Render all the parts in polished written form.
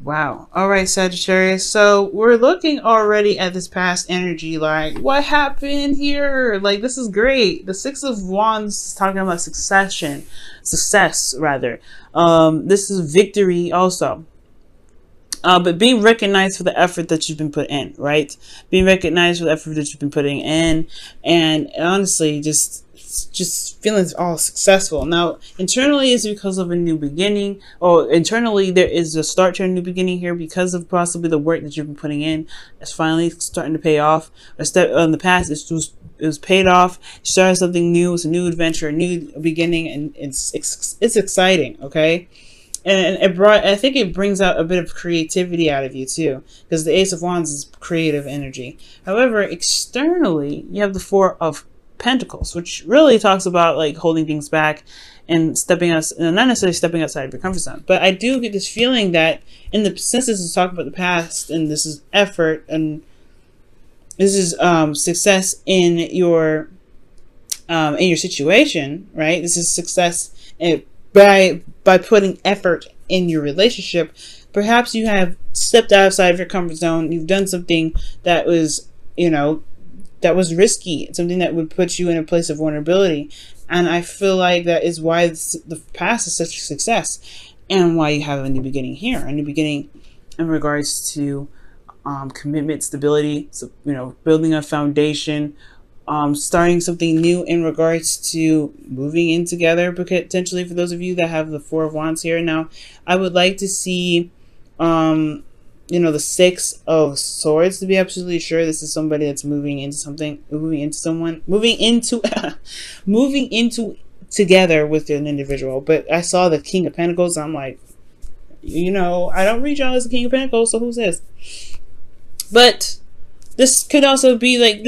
Wow. All right, Sagittarius. So we're looking already at this past energy. Like, what happened here? Like, this is great. The Six of Wands talking about success rather. This is victory also. But being recognized for the effort that you've been put in, right? Being recognized for the effort that you've been putting in, and honestly, just feeling all successful. Now, internally, it's because of a new beginning, or internally, there is a start to a new beginning here because of possibly the work that you've been putting in. It's finally starting to pay off. A step in the past, it was paid off. You started something new. It's a new adventure, a new beginning, and it's exciting. Okay. And I think it brings out a bit of creativity out of you too, because the Ace of Wands is creative energy. However, externally, you have the Four of Pentacles, which really talks about like holding things back and stepping out, not necessarily stepping outside of your comfort zone. But I do get this feeling that since this is talking about the past, and this is effort, and this is success in your situation, right? This is success by putting effort in your relationship. Perhaps you have stepped outside of your comfort zone. You've done something that was, that was risky, something that would put you in a place of vulnerability. And I feel like that is why the past is such a success, and why you have a new beginning here, a new beginning in regards to commitment, stability, so, building a foundation, starting something new in regards to moving in together, potentially for those of you that have the Four of Wands here. Now, I would like to see, the Six of Swords to be absolutely sure this is somebody that's moving into together with an individual. But I saw the King of Pentacles. I'm like, I don't read y'all as the King of Pentacles, so who's this? But this could also be like,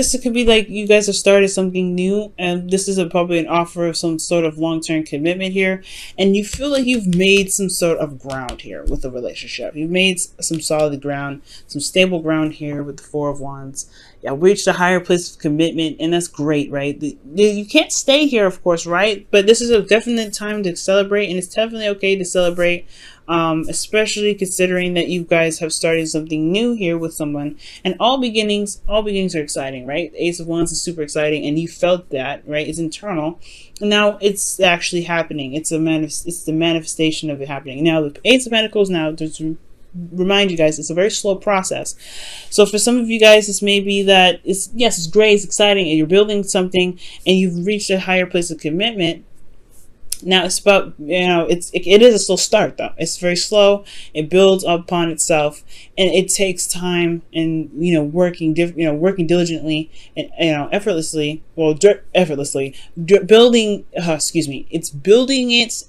you guys have started something new, and this is probably an offer of some sort of long-term commitment here, and you feel like you've made some sort of ground here with the relationship. You've made some solid ground, some stable ground here with the Four of Wands. Yeah, reached a higher place of commitment, and that's great, right? You can't stay here, of course, right? But this is a definite time to celebrate, and it's definitely okay to celebrate, especially considering that you guys have started something new here with someone. And all beginnings are exciting, right? The Ace of Wands is super exciting, and you felt that, right? It's internal, and now it's actually happening. It's the manifestation of it happening. Now the Ace of Pentacles, now to remind you guys, it's a very slow process. So for some of you guys, this may be that it's great, it's exciting, and you're building something, and you've reached a higher place of commitment. Now it's about, it is a slow start though. It's very slow. It builds upon itself, and it takes time, and working diligently and effortlessly. Well, effortlessly building. It's building it,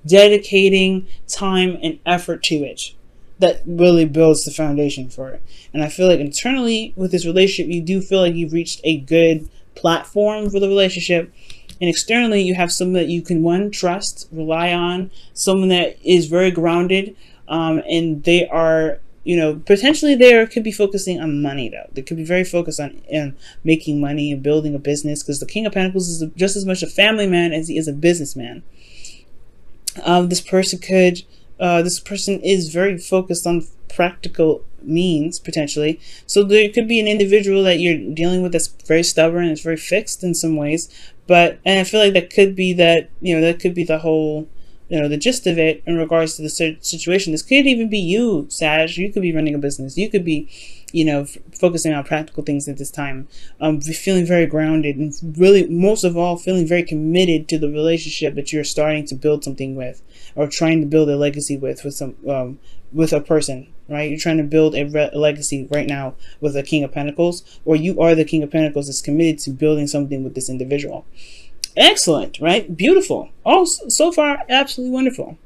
dedicating time and effort to it. That really builds the foundation for it. And I feel like internally with this relationship, you do feel like you've reached a good platform for the relationship. And externally, you have someone that you can, trust, rely on, someone that is very grounded, and they are, potentially they could be focusing on money, though. They could be very focused on making money and building a business, because the King of Pentacles is just as much a family man as he is a businessman. This person is very focused on practical means, potentially. So there could be an individual that you're dealing with that's very stubborn, it's very fixed in some ways. And I feel like that could be that could be the whole, the gist of it in regards to the situation. This could even be you, Sag. You could be running a business. You could be, focusing on practical things at this time. Feeling very grounded, and really, most of all, feeling very committed to the relationship that you're starting to build something with, or trying to build a legacy with a person, right? You're trying to build a legacy right now with a King of Pentacles, or you are the King of Pentacles that's committed to building something with this individual. Excellent, right? Beautiful. Oh, so far, absolutely wonderful.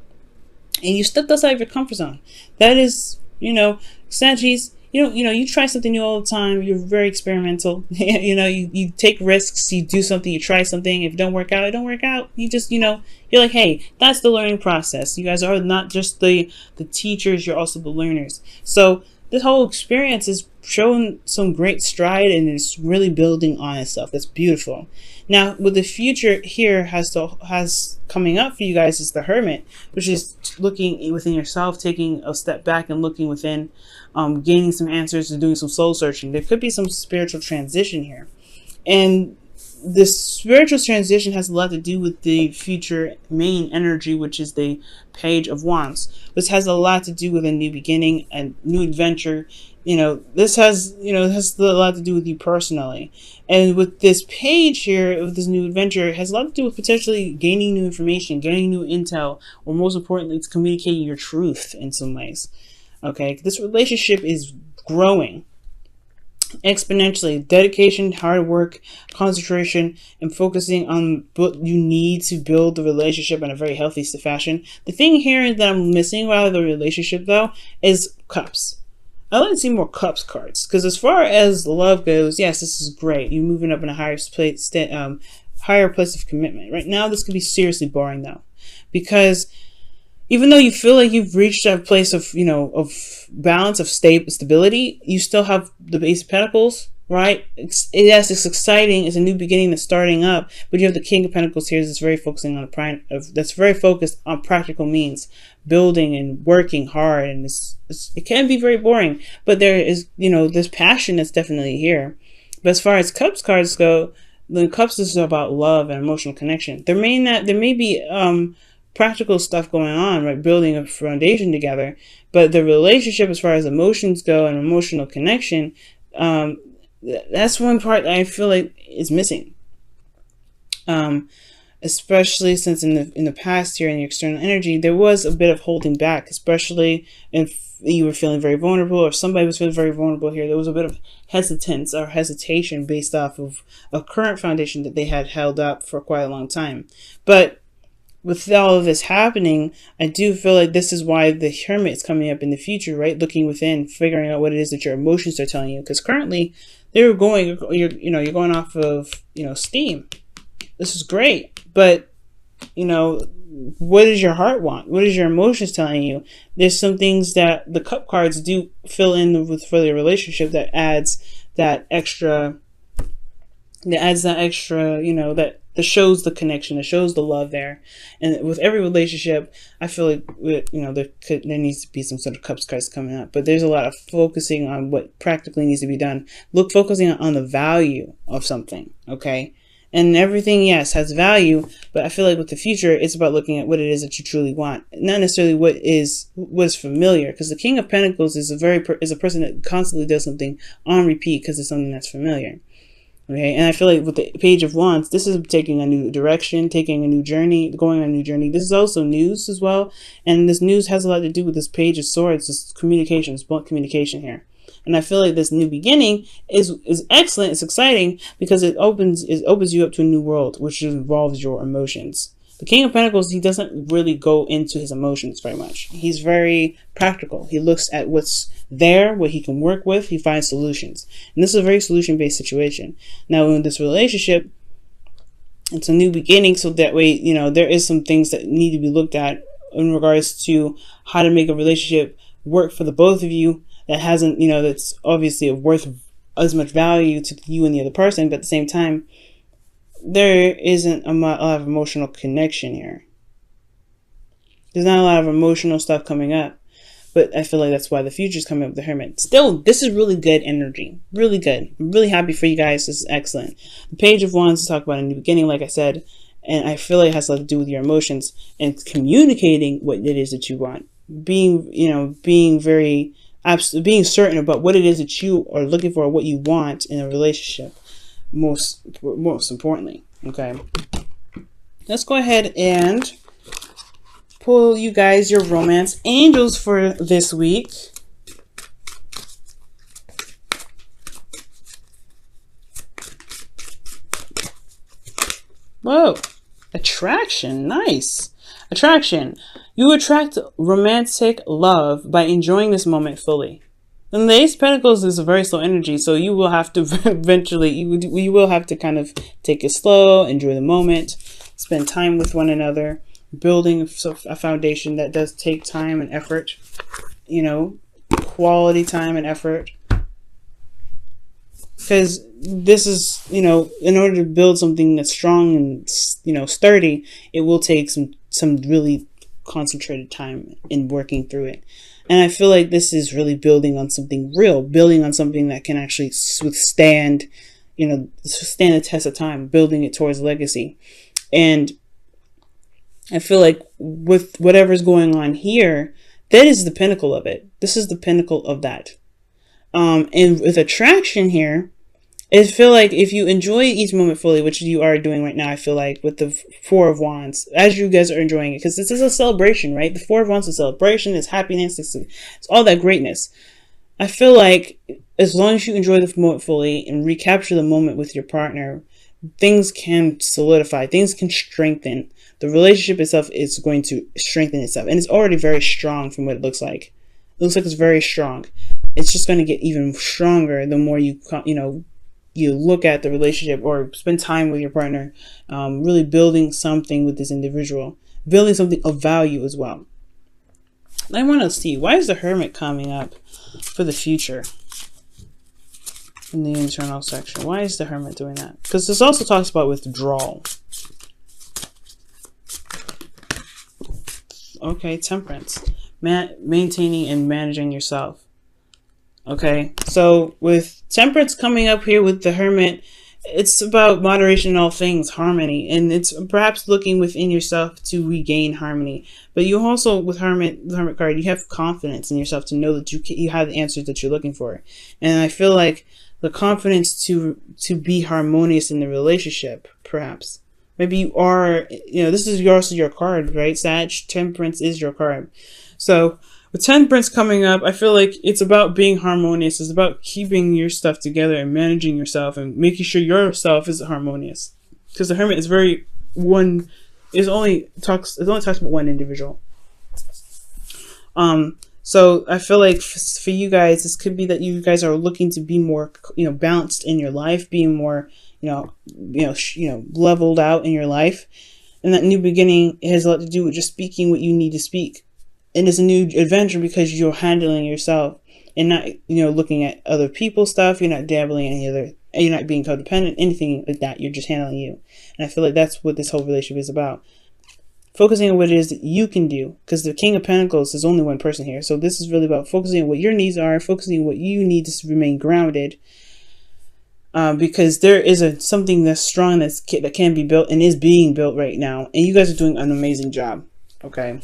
And you stepped outside of your comfort zone. That is, Saggies, you try something new all the time. You're very experimental. You take risks. You do something. You try something. If it don't work out, it don't work out. You just, you're like, hey, that's the learning process. You guys are not just the teachers. You're also the learners. So this whole experience is showing some great stride, and it's really building on itself. That's beautiful. Now, what the future here has coming up for you guys is the Hermit, which is looking within yourself, taking a step back and looking within, gaining some answers and doing some soul searching. There could be some spiritual transition here. And this spiritual transition has a lot to do with the future main energy, which is the Page of Wands, which has a lot to do with a new beginning, a new adventure. This has a lot to do with you personally. And with this page here, with this new adventure, it has a lot to do with potentially gaining new information, gaining new intel, or most importantly, it's communicating your truth in some ways. Okay, this relationship is growing exponentially. Dedication, hard work, concentration, and focusing on what you need to build the relationship in a very healthy fashion. The thing here that I'm missing out of the relationship, though, is Cups. I like to see more Cups cards, because as far as love goes, yes, this is great. You're moving up in a higher place of commitment. Right now, this could be seriously boring, though, because even though you feel like you've reached a place of, of balance, of stability, you still have the Ace of Pentacles, right? Yes, it's exciting. It's a new beginning that's starting up, but you have the King of Pentacles here that's very focusing on that's very focused on practical means, building and working hard, and it can be very boring, but there is, this passion that's definitely here. But as far as Cups cards go, the Cups is about love and emotional connection. There may be practical stuff going on, right? Building a foundation together, but the relationship, as far as emotions go and emotional connection, that's one part that I feel like is missing. Especially since in the past here in the external energy, there was a bit of holding back, especially if you were feeling very vulnerable, or somebody was feeling very vulnerable here. There was a bit of hesitation based off of a current foundation that they had held up for quite a long time. But with all of this happening, I do feel like this is why the Hermit is coming up in the future, right? Looking within, figuring out what it is that your emotions are telling you. Because currently, you're going off of, steam. This is great, but, what does your heart want? What is your emotions telling you? There's some things that the Cup cards do fill in with for the relationship that adds that extra, that shows the connection, that shows the love there. And with every relationship, I feel like, there needs to be some sort of Cups cards coming up. But there's a lot of focusing on what practically needs to be done. Focusing on the value of something, okay? And everything, yes, has value, but I feel like with the future, it's about looking at what it is that you truly want, not necessarily what is familiar. Because the King of Pentacles is a person that constantly does something on repeat because it's something that's familiar. Okay, and I feel like with the Page of Wands, this is taking a new direction, taking a new journey, going on a new journey. This is also news as well, and this news has a lot to do with this Page of Swords, this communication, blunt communication here. And I feel like this new beginning is excellent. It's exciting because it opens you up to a new world, which involves your emotions. The King of Pentacles, he doesn't really go into his emotions very much. He's very practical. He looks at what's there, what he can work with. He finds solutions. And this is a very solution-based situation. Now, in this relationship, it's a new beginning, so that way, there is some things that need to be looked at in regards to how to make a relationship work for the both of you that hasn't, that's obviously worth as much value to you and the other person, but at the same time, there isn't a lot of emotional connection here. There's not a lot of emotional stuff coming up, but I feel like that's why the future's coming up with the Hermit. Still, this is really good energy. Really good. I'm really happy for you guys. This is excellent. The Page of Wands to talk about a new beginning, like I said, and I feel like it has a lot to do with your emotions and communicating what it is that you want. Being certain about what it is that you are looking for, what you want in a relationship. Most importantly, okay, let's go ahead and pull you guys your romance angels for this week. Whoa, attraction, nice. Attraction, you attract romantic love by enjoying this moment fully. And the Ace of Pentacles is a very slow energy, so you will have to eventually, you will have to kind of take it slow, enjoy the moment, spend time with one another, building a foundation that does take time and effort, quality time and effort. Because this is, you know, in order to build something that's strong and, you know, sturdy, it will take some really concentrated time in working through it. And I feel like this is really building on something real, building on something that can actually withstand, you know, stand the test of time, building it towards legacy. And I feel like with whatever's going on here, that is the pinnacle of it. This is the pinnacle of that. And with attraction here, I feel like if you enjoy each moment fully, which you are doing right now, I feel like with the Four of Wands, as you guys are enjoying it, because this is a celebration, right? The Four of Wands is a celebration, it's happiness, it's all that greatness. I feel like as long as you enjoy the moment fully and recapture the moment with your partner, things can solidify, things can strengthen. The relationship itself is going to strengthen itself, and it's already very strong from what it looks like. It looks like it's very strong. It's just going to get even stronger the more you look at the relationship or spend time with your partner, really building something with this individual, building something of value as well. I want to see, why is the Hermit coming up for the future in the internal section? Why is the Hermit doing that? Because this also talks about withdrawal. Okay, Temperance. Maintaining and managing yourself. Okay, so with Temperance coming up here with the Hermit, it's about moderation in all things, harmony, and it's perhaps looking within yourself to regain harmony. But you also, with the Hermit card, you have confidence in yourself to know that you have the answers that you're looking for. And I feel like the confidence to be harmonious in the relationship, perhaps. Maybe you are, you know, this is also your card, right? Sag, Temperance is your card. So with Temperance coming up, I feel like it's about being harmonious. It's about keeping your stuff together and managing yourself and making sure yourself is harmonious. Because the Hermit is it only talks about one individual. So I feel like for you guys, this could be that you guys are looking to be more, you know, balanced in your life, being more, leveled out in your life. And that new beginning has a lot to do with just speaking what you need to speak. And it's a new adventure because you're handling yourself and not, looking at other people's stuff. You're not dabbling in you're not being codependent, anything like that. You're just handling you. And I feel like that's what this whole relationship is about. Focusing on what it is that you can do, because the King of Pentacles is only one person here. So this is really about focusing on what your needs are, focusing on what you need to remain grounded. Because there is something that's strong that can be built and is being built right now. And you guys are doing an amazing job. Okay.